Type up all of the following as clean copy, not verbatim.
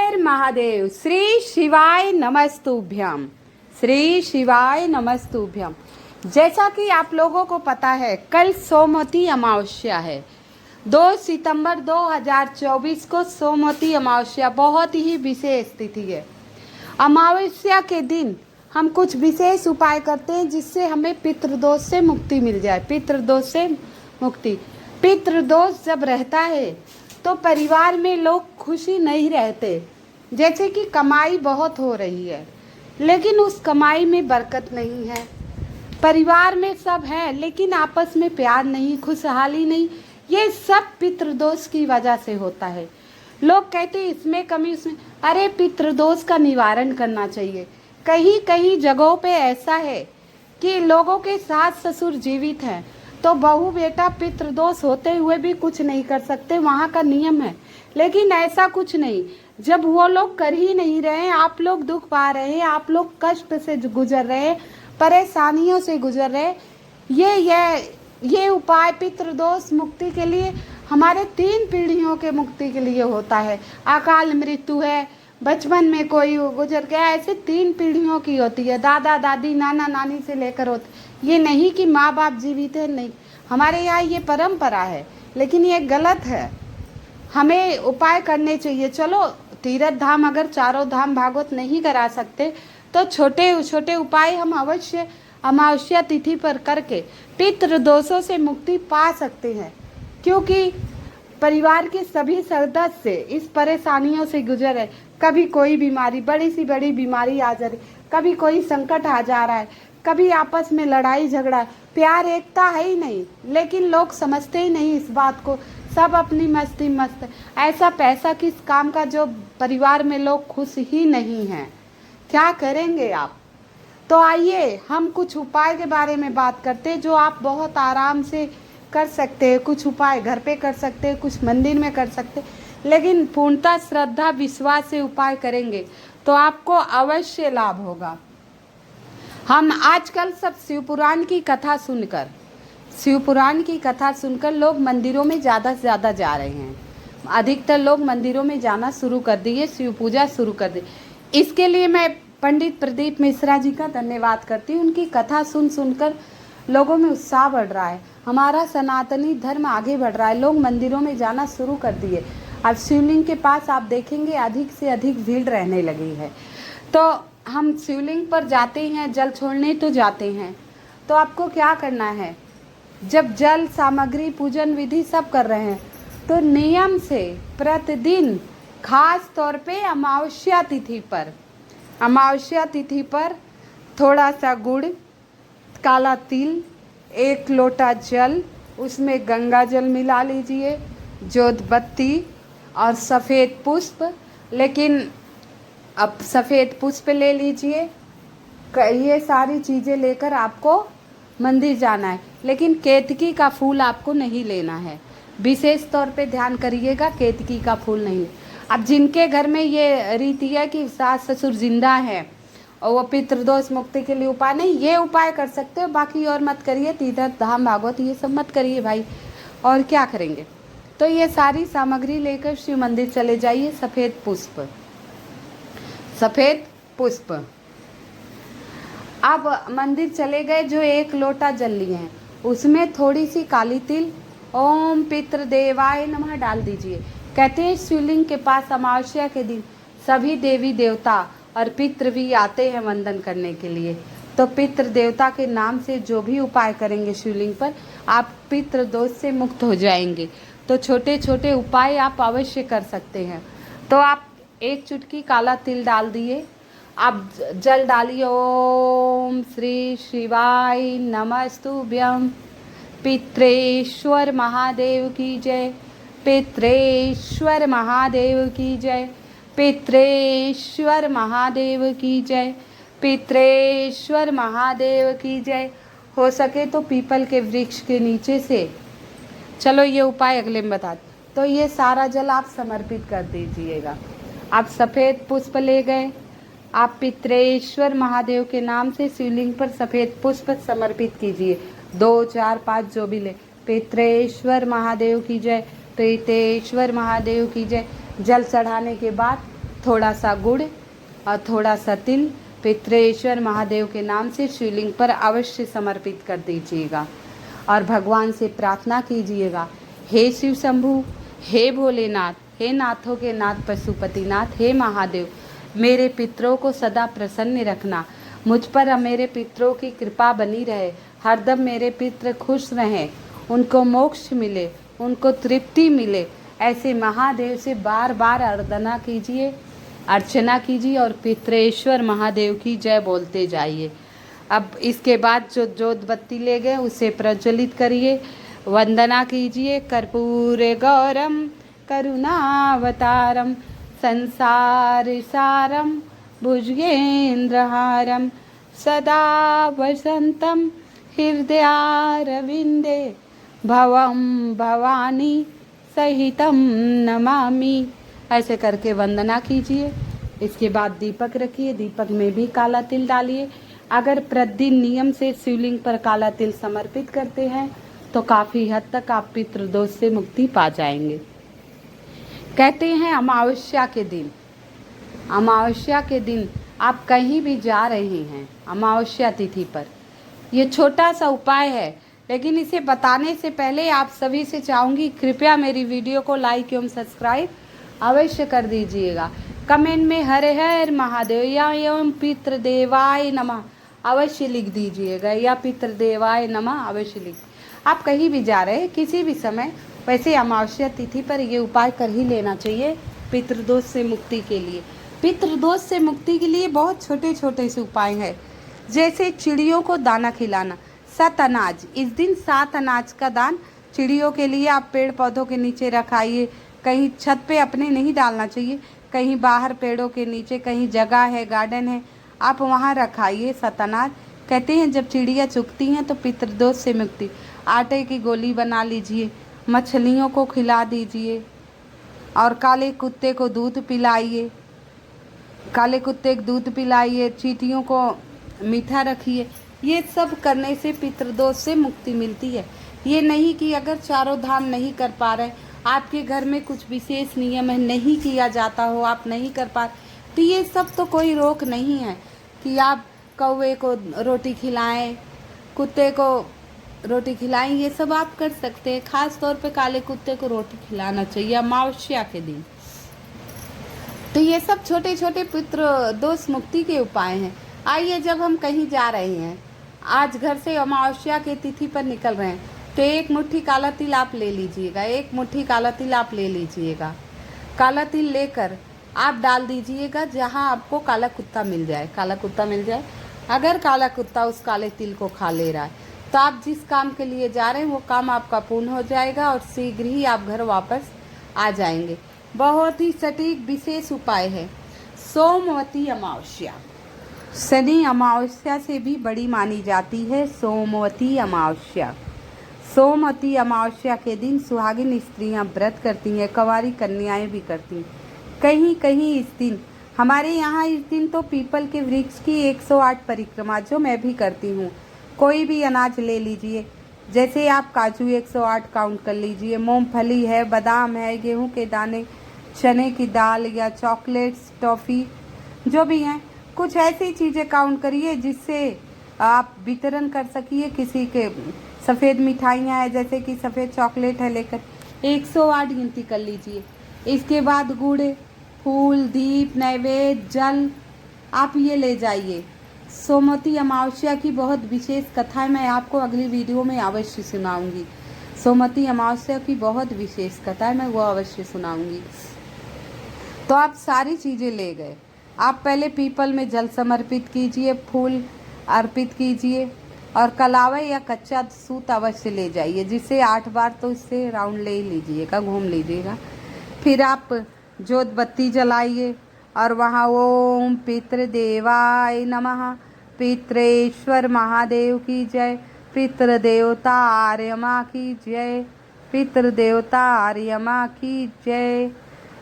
हर महादेव। श्री शिवाय नमस्तुभ्यम। श्री शिवाय नमस्तुभ्यम। जैसा कि आप लोगों को पता है, कल सोमवती अमावस्या है। 2 सितंबर 2024 को सोमवती अमावस्या बहुत ही विशेष तिथि है। अमावस्या के दिन हम कुछ विशेष उपाय करते हैं जिससे हमें पितृदोष से मुक्ति मिल जाए। पितृदोष से मुक्ति। पितृदोष जब रहता है तो परिवार में लोग खुशी नहीं रहते। जैसे कि कमाई बहुत हो रही है लेकिन उस कमाई में बरकत नहीं है। परिवार में सब है लेकिन आपस में प्यार नहीं, खुशहाली नहीं। ये सब पितृदोष की वजह से होता है। लोग कहते हैं इसमें कमी, उसमें। अरे पितृदोष का निवारण करना चाहिए। कहीं कहीं जगहों पे ऐसा है कि लोगों के सास ससुर जीवित हैं तो बहू बेटा पितृदोष होते हुए भी कुछ नहीं कर सकते, वहाँ का नियम है। लेकिन ऐसा कुछ नहीं। जब वो लोग कर ही नहीं रहे, आप लोग दुख पा रहे हैं, आप लोग कष्ट से गुजर रहे हैं, परेशानियों से गुजर रहे, ये उपाय पितृदोष मुक्ति के लिए हमारे 3 पीढ़ियों के मुक्ति के लिए होता है। अकाल मृत्यु है, बचपन में कोई गुजर गया, ऐसे 3 पीढ़ियों की होती है। दादा दादी नाना नानी से लेकर होती। ये नहीं कि माँ बाप जीवित है, नहीं। हमारे यहाँ ये परंपरा है लेकिन ये गलत है। हमें उपाय करने चाहिए। चलो तीर्थ धाम अगर चारों धाम भागवत नहीं करा सकते तो छोटे छोटे उपाय हम अवश्य अमावस्या तिथि पर करके पितृदोषों से मुक्ति पा सकते हैं। क्योंकि परिवार के सभी सदस्य इस परेशानियों से गुजर रहे। कभी कोई बीमारी, बड़ी सी बड़ी बीमारी आ जा रही, कभी कोई संकट आ जा रहा है, कभी आपस में लड़ाई झगड़ा, प्यार एकता है ही नहीं। लेकिन लोग समझते ही नहीं इस बात को, सब अपनी मस्ती मस्त। ऐसा पैसा किस काम का जो परिवार में लोग खुश ही नहीं हैं। क्या करेंगे आप? तो आइए हम कुछ उपाय के बारे में बात करते हैं जो आप बहुत आराम से कर सकते हैं। कुछ उपाय घर पे कर सकते हैं, कुछ मंदिर में कर सकते हैं, लेकिन पूर्णतः श्रद्धा विश्वास से उपाय करेंगे तो आपको अवश्य लाभ होगा। हम आजकल सब शिवपुराण की कथा सुनकर लोग मंदिरों में ज़्यादा से ज़्यादा जा रहे हैं। अधिकतर लोग मंदिरों में जाना शुरू कर दिए, शिव पूजा शुरू कर दी। इसके लिए मैं पंडित प्रदीप मिश्रा जी का धन्यवाद करती हूँ। उनकी कथा सुनकर लोगों में उत्साह बढ़ रहा है। हमारा सनातनी धर्म आगे बढ़ रहा है। लोग मंदिरों में जाना शुरू कर दिए। अब शिवलिंग के पास आप देखेंगे अधिक से अधिक भीड़ रहने लगी है। तो हम शिवलिंग पर जाते हैं, जल छोड़ने तो जाते हैं। तो आपको क्या करना है? जब जल सामग्री पूजन विधि सब कर रहे हैं तो नियम से प्रतिदिन, खास तौर पे अमावस्या तिथि पर थोड़ा सा गुड़, काला तिल, 1 लोटा जल, उसमें गंगा जल मिला लीजिए, जोत बत्ती और सफ़ेद पुष्प। लेकिन अब सफ़ेद पुष्प ले लीजिए। ये सारी चीज़ें लेकर आपको मंदिर जाना है। लेकिन केतकी का फूल आपको नहीं लेना है। विशेष तौर पे ध्यान करिएगा, केतकी का फूल नहीं। अब जिनके घर में ये रीति है कि सास ससुर जिंदा है और वो पितृदोष मुक्ति के लिए उपाय नहीं, ये उपाय कर सकते हो। बाकी और मत करिए, तीर्थ धाम भागवत ये सब मत करिए भाई। और क्या करेंगे? तो ये सारी सामग्री लेकर शिव मंदिर चले जाइए। सफ़ेद पुष्प। अब मंदिर चले गए, जो 1 लोटा जल लिए हैं उसमें थोड़ी सी काली तिल, ओम पितृदेवाय नमः डाल दीजिए। कहते हैं शिवलिंग के पास अमावस्या के दिन सभी देवी देवता और पितृ भी आते हैं वंदन करने के लिए। तो पितृ देवता के नाम से जो भी उपाय करेंगे शिवलिंग पर, आप पितृदोष से मुक्त हो जाएंगे। तो छोटे छोटे उपाय आप अवश्य कर सकते हैं। तो आप 1 चुटकी काला तिल डाल दिए। आप जल डालिए। ओम श्री शिवाय नमस्तुभ्यम। पितृेश्वर महादेव की जय। पितृेश्वर महादेव की जय। पितृेश्वर महादेव की जय। पितृेश्वर महादेव की जय। हो सके तो पीपल के वृक्ष के नीचे से। चलो ये उपाय अगले में बता। तो ये सारा जल आप समर्पित कर दीजिएगा। आप सफ़ेद पुष्प ले गए, आप पितृेश्वर महादेव के नाम से शिवलिंग पर सफ़ेद पुष्प समर्पित कीजिए। 2, 4, 5 जो भी ले। पितृेश्वर महादेव की जय। पितृेश्वर महादेव की जय। जल चढ़ाने के बाद थोड़ा सा गुड़ और थोड़ा सा तिल पितृेश्वर महादेव के नाम से शिवलिंग पर अवश्य समर्पित कर दीजिएगा और भगवान से प्रार्थना कीजिएगा, हे शिव शंभू, हे भोलेनाथ, हे नाथों के नाथ पशुपतिनाथ, हे महादेव, मेरे पितरों को सदा प्रसन्न रखना, मुझ पर मेरे पितरों की कृपा बनी रहे, हरदम मेरे पितर खुश रहें, उनको मोक्ष मिले, उनको तृप्ति मिले। ऐसे महादेव से बार बार अर्चना कीजिए और पितरेश्वर महादेव की जय बोलते जाइए। अब इसके बाद जो जोत बत्ती ले गए उसे प्रज्वलित करिए, वंदना कीजिए। कर्पूरे गौरम करुणावतारम संसार सारम भुजगेन्द्रहारम सदा वसंतम हृदयारविंदे भवम भवानी सहितम नमामि। ऐसे करके वंदना कीजिए। इसके बाद दीपक रखिए, दीपक में भी काला तिल डालिए। अगर प्रतिदिन नियम से शिवलिंग पर काला तिल समर्पित करते हैं तो काफ़ी हद तक आप पितृदोष से मुक्ति पा जाएंगे। कहते हैं अमावस्या के दिन आप कहीं भी जा रहे हैं अमावस्या तिथि पर, ये छोटा सा उपाय है, लेकिन इसे बताने से पहले आप सभी से चाहूँगी कृपया मेरी वीडियो को लाइक एवं सब्सक्राइब अवश्य कर दीजिएगा। कमेंट में हर हर महादेव या एवं पितृदेवाय नमः अवश्य लिख दीजिएगा, या पितृदेवाय नमः अवश्य लिख। आप कहीं भी जा रहे हैं किसी भी समय, वैसे अमावस्या तिथि पर ये उपाय कर ही लेना चाहिए पितृदोष से मुक्ति के लिए। पितृदोष से मुक्ति के लिए बहुत छोटे छोटे से उपाय हैं, जैसे चिड़ियों को दाना खिलाना, 7 अनाज। इस दिन 7 अनाज का दान चिड़ियों के लिए आप पेड़ पौधों के नीचे रखाइए। कहीं छत पे अपने नहीं डालना चाहिए, कहीं बाहर पेड़ों के नीचे, कहीं जगह है गार्डन है आप वहाँ रखाइए 7 अनाज। कहते हैं जब चिड़िया चुगती हैं तो पितृदोष से मुक्ति। आटे की गोली बना लीजिए, मछलियों को खिला दीजिए और काले कुत्ते को दूध पिलाइए, चींटियों को मीठा रखिए। ये सब करने से पितृदोष से मुक्ति मिलती है। ये नहीं कि अगर चारों धाम नहीं कर पा रहे, आपके घर में कुछ विशेष नियम है नहीं किया जाता हो, आप नहीं कर पा, तो ये सब तो कोई रोक नहीं है कि आप कौवे को रोटी खिलाएं, कुत्ते को रोटी खिलाएं, ये सब आप कर सकते हैं। खास तौर पे काले कुत्ते को रोटी खिलाना चाहिए अमावस्या के दिन। तो ये सब छोटे छोटे पितृदोष मुक्ति के उपाय हैं। आइए, जब हम कहीं जा रहे हैं, आज घर से अमावस्या के तिथि पर निकल रहे हैं, तो एक मुट्ठी काला तिल आप ले लीजिएगा। काला तिल लेकर आप डाल दीजिएगा जहां आपको काला कुत्ता मिल जाए। अगर काला कुत्ता उस काले तिल को खा ले रहा है तो आप जिस काम के लिए जा रहे हैं वो काम आपका पूर्ण हो जाएगा और शीघ्र ही आप घर वापस आ जाएंगे। बहुत ही सटीक विशेष उपाय है। सोमवती अमावस्या शनि अमावस्या से भी बड़ी मानी जाती है। सोमवती अमावस्या के दिन सुहागिन स्त्रियां व्रत करती हैं, कंवारी कन्याएं भी करती हैं। कहीं कहीं इस दिन, हमारे यहाँ इस दिन तो पीपल के वृक्ष की 108 परिक्रमा, जो मैं भी करती हूँ। कोई भी अनाज ले लीजिए, जैसे आप काजू 108 काउंट कर लीजिए, मूंगफली है, बादाम है, गेहूं के दाने, चने की दाल या चॉकलेट्स, टॉफ़ी, जो भी हैं, कुछ ऐसी चीज़ें काउंट करिए जिससे आप वितरण कर सकिए किसी के। सफ़ेद मिठाइयाँ हैं, जैसे कि सफ़ेद चॉकलेट है, लेकर 108 गिनती कर लीजिए। इसके बाद गुड़, फूल, दीप, नैवेद्य, जल आप ये ले जाइए। सोमवती अमावस्या की बहुत विशेष कथा है, मैं आपको अगली वीडियो में अवश्य सुनाऊंगी। सोमवती अमावस्या की बहुत विशेष कथा है, मैं वो अवश्य सुनाऊंगी। तो आप सारी चीज़ें ले गए, आप पहले पीपल में जल समर्पित कीजिए, फूल अर्पित कीजिए और कलावा या कच्चा सूत अवश्य ले जाइए, जिसे 8 बार तो इससे राउंड ले लीजिएगा, घूम लीजिएगा। फिर आप जोत बत्ती जलाइए और वहाँ ओम पितृदेवाय नमः, पितृेश्वर महादेव की जय, पितृदेवता आर्यमा की जय, पितृदेवता आर्यमा की जय।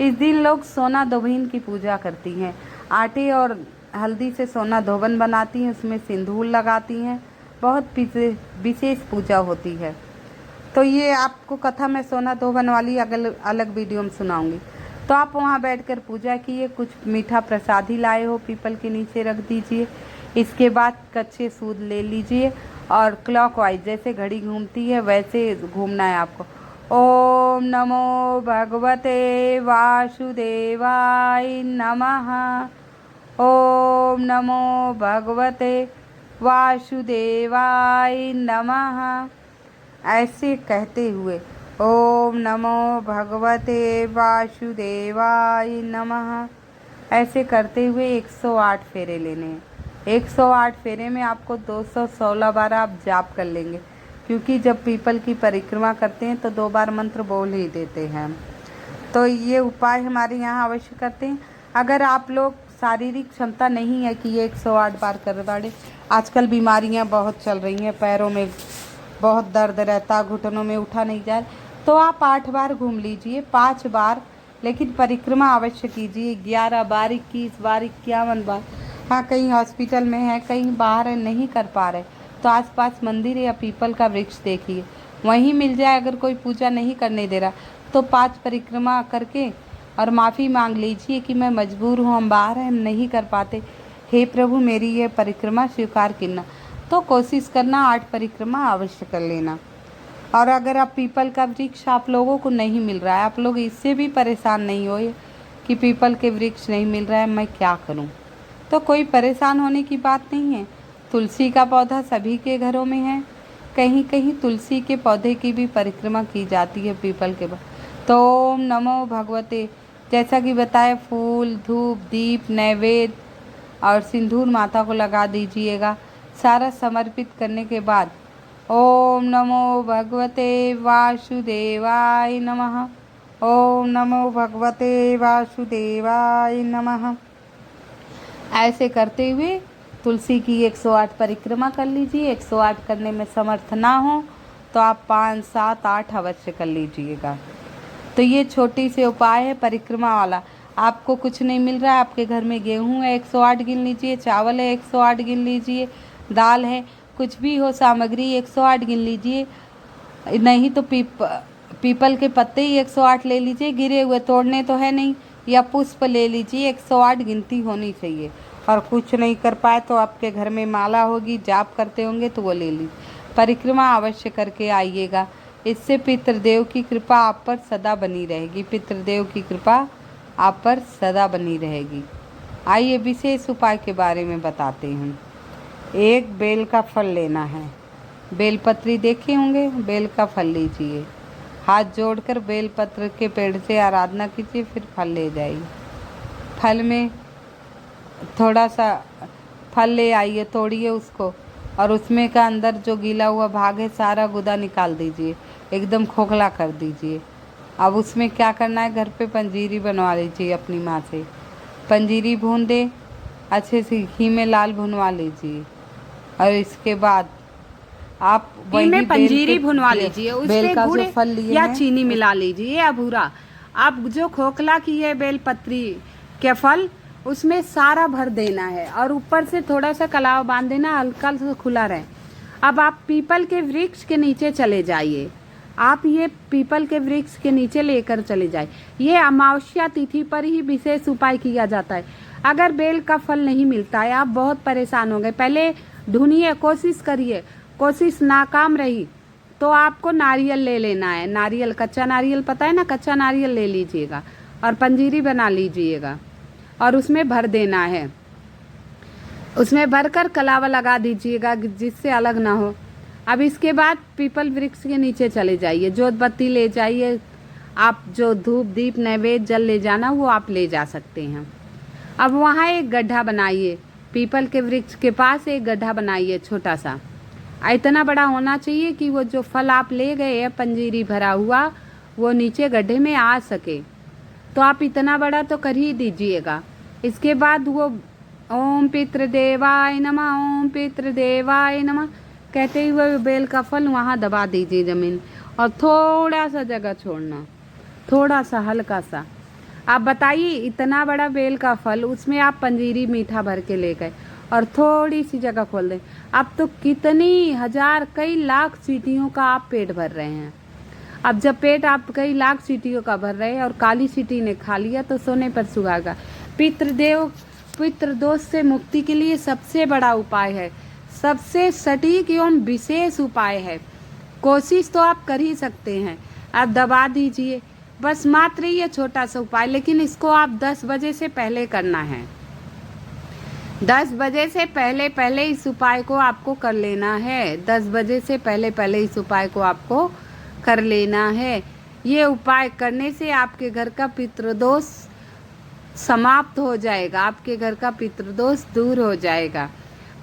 इस दिन लोग सोना धोबिन की पूजा करती हैं, आटे और हल्दी से सोना धोबन बनाती हैं, उसमें सिंदूर लगाती हैं, बहुत विशेष पूजा होती है। तो ये आपको कथा मैं सोना धोबन वाली अलग वीडियो में सुनाऊंगी। तो आप वहाँ बैठकर पूजा कीजिए, कुछ मीठा प्रसाद ही लाए हो पीपल के नीचे रख दीजिए। इसके बाद कच्चे सूद ले लीजिए और क्लॉकवाइज जैसे घड़ी घूमती है वैसे घूमना है आपको। ओम नमो भगवते वासुदेवाय नमः। ओम नमो भगवते वासुदेवाय नमः। ऐसे कहते हुए ओम नमो भगवते वासुदेवाय नमः ऐसे करते हुए 108 फेरे लेने हैं। 108 फेरे में आपको 216 बार आप जाप कर लेंगे, क्योंकि जब पीपल की परिक्रमा करते हैं तो 2 बार मंत्र बोल ही देते हैं। तो ये उपाय हमारे यहाँ अवश्य करते हैं। अगर आप लोग शारीरिक क्षमता नहीं है कि ये 108 बार कर पाए, आजकल बीमारियाँ बहुत चल रही हैं, पैरों में बहुत दर्द रहता, घुटनों में उठा नहीं जाए, तो आप 8 बार घूम लीजिए, 5 बार, लेकिन परिक्रमा अवश्य कीजिए। 11 बार, 21 बार, 51 बार। हाँ, कहीं हॉस्पिटल में है, कहीं बाहर है, नहीं कर पा रहे तो आसपास मंदिर या पीपल का वृक्ष देखिए, वहीं मिल जाए। अगर कोई पूजा नहीं करने दे रहा तो 5 परिक्रमा करके और माफ़ी मांग लीजिए कि मैं मजबूर हूँ, हम बाहर हैं, हम नहीं कर पाते, हे प्रभु मेरी ये परिक्रमा स्वीकार करना। तो कोशिश करना 8 परिक्रमा अवश्य कर लेना। और अगर आप पीपल का वृक्ष आप लोगों को नहीं मिल रहा है, आप लोग इससे भी परेशान नहीं हो कि पीपल के वृक्ष नहीं मिल रहा है, मैं क्या करूं, तो कोई परेशान होने की बात नहीं है। तुलसी का पौधा सभी के घरों में है, कहीं कहीं तुलसी के पौधे की भी परिक्रमा की जाती है पीपल के बाद। तो ओम नमो भगवते, जैसा कि बताया, फूल, धूप, दीप, नैवेद्य और सिंदूर माता को लगा दीजिएगा। सारा समर्पित करने के बाद ओम नमो भगवते वासुदेवाय नमः। ओम नमो भगवते वासुदेवाय नमः ऐसे करते हुए तुलसी की 108 परिक्रमा कर लीजिए। 108 करने में समर्थ ना हो तो आप 5, 7, 8 अवश्य कर लीजिएगा। तो ये छोटी सी उपाय है परिक्रमा वाला। आपको कुछ नहीं मिल रहा है, आपके घर में गेहूँ है 108 गिन लीजिए, चावल है 108 गिन लीजिए, दाल है, कुछ भी हो सामग्री 108 गिन लीजिए। नहीं तो पीपल के पत्ते ही 108 ले लीजिए, गिरे हुए तोड़ने तो है नहीं, या पुष्प ले लीजिए, 108 गिनती होनी चाहिए। और कुछ नहीं कर पाए तो आपके घर में माला होगी, जाप करते होंगे तो वो ले लीजिए। परिक्रमा अवश्य करके आइएगा, इससे पितृदेव की कृपा आप पर सदा बनी रहेगी। पितृदेव की कृपा आप पर सदा बनी रहेगी। आइए विशेष उपाय के बारे में बताते हैं। एक बेल का फल लेना है, बेलपत्री देखे होंगे, बेल का फल लीजिए, हाथ जोड़कर बेलपत्र के पेड़ से आराधना कीजिए, फिर फल ले जाइए। फल में थोड़ा सा फल ले आइए, तोड़िए उसको, और उसमें का अंदर जो गीला हुआ भाग है सारा गुदा निकाल दीजिए, एकदम खोखला कर दीजिए। अब उसमें क्या करना है, घर पे पंजीरी बनवा लीजिए अपनी माँ से, पंजीरी भून दे, अच्छे से घी में लाल भुनवा लीजिए, और इसके बाद आप वही में पंजीरी भुनवा लीजिए, उसमें गुड़ या चीनी मिला लीजिए या भूरा। आप जो खोखला की है बेलपत्री के फल उसमें सारा भर देना है, और ऊपर से थोड़ा सा कलाव बांध देना, हल्का सा खुला रहे। अब आप पीपल के वृक्ष के नीचे चले जाइए, आप ये पीपल के वृक्ष के नीचे लेकर चले जाइए। ये अमावस्या तिथि पर ही विशेष उपाय किया जाता है। अगर बेल का फल नहीं मिलता है, आप बहुत परेशान हो गए, पहले ढूंढिए, कोशिश करिए, कोशिश नाकाम रही तो आपको नारियल ले लेना है। नारियल, कच्चा नारियल पता है ना, कच्चा नारियल ले लीजिएगा और पंजीरी बना लीजिएगा और उसमें भर देना है। उसमें भरकर कलावा लगा दीजिएगा जिससे अलग ना हो। अब इसके बाद पीपल वृक्ष के नीचे चले जाइए, जोत बत्ती ले जाइए, आप जो धूप दीप नैवेद्य जल ले जाना वो आप ले जा सकते हैं। अब वहाँ एक गड्ढा बनाइए, पीपल के वृक्ष के पास एक गड्ढा बनाइए छोटा सा, इतना बड़ा होना चाहिए कि वो जो फल आप ले गए हैं पंजीरी भरा हुआ वो नीचे गड्ढे में आ सके। तो आप इतना बड़ा तो कर ही दीजिएगा। इसके बाद वो ओम पितृदेवाय नमः, ओम पितृदेवाय नमः कहते हुए बेल का फल वहाँ दबा दीजिए ज़मीन, और थोड़ा सा जगह छोड़ना, थोड़ा सा हल्का सा। आप बताइए, इतना बड़ा बेल का फल, उसमें आप पंजीरी मीठा भर के ले गए और थोड़ी सी जगह खोल दें, अब तो कितनी हजार कई लाख चींटियों का आप पेट भर रहे हैं। अब जब पेट आप कई लाख चींटियों का भर रहे हैं और काली चींटी ने खा लिया तो सोने पर सुहागा। पितृदोष से मुक्ति के लिए सबसे बड़ा उपाय है, सबसे सटीक एवं विशेष उपाय है। कोशिश तो आप कर ही सकते हैं, आप दबा दीजिए, बस मात्र ये छोटा सा उपाय, लेकिन इसको आप 10 बजे से पहले करना है। 10 बजे से पहले इस उपाय को आपको कर लेना है। 10 बजे से पहले इस उपाय को आपको कर लेना है। ये उपाय करने से आपके घर का पितृदोष समाप्त हो जाएगा, आपके घर का पितृदोष दूर हो जाएगा।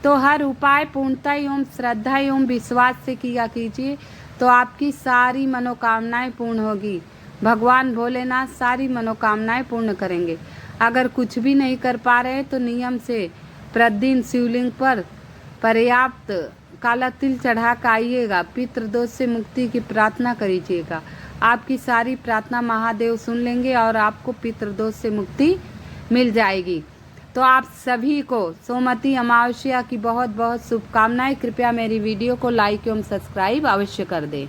तो हर उपाय पूर्णता एवं श्रद्धा एवं विश्वास से किया कीजिए, तो आपकी सारी मनोकामनाएं पूर्ण होगी। भगवान भोलेनाथ सारी मनोकामनाएं पूर्ण करेंगे। अगर कुछ भी नहीं कर पा रहे तो नियम से प्रतिदिन शिवलिंग पर पर्याप्त काला तिल चढ़ा कर आइएगा, पितृदोष से मुक्ति की प्रार्थना करिएगा। आपकी सारी प्रार्थना महादेव सुन लेंगे और आपको पितृदोष से मुक्ति मिल जाएगी। तो आप सभी को सोमवती अमावस्या की बहुत बहुत शुभकामनाएं। कृपया मेरी वीडियो को लाइक एवं सब्सक्राइब अवश्य कर दें।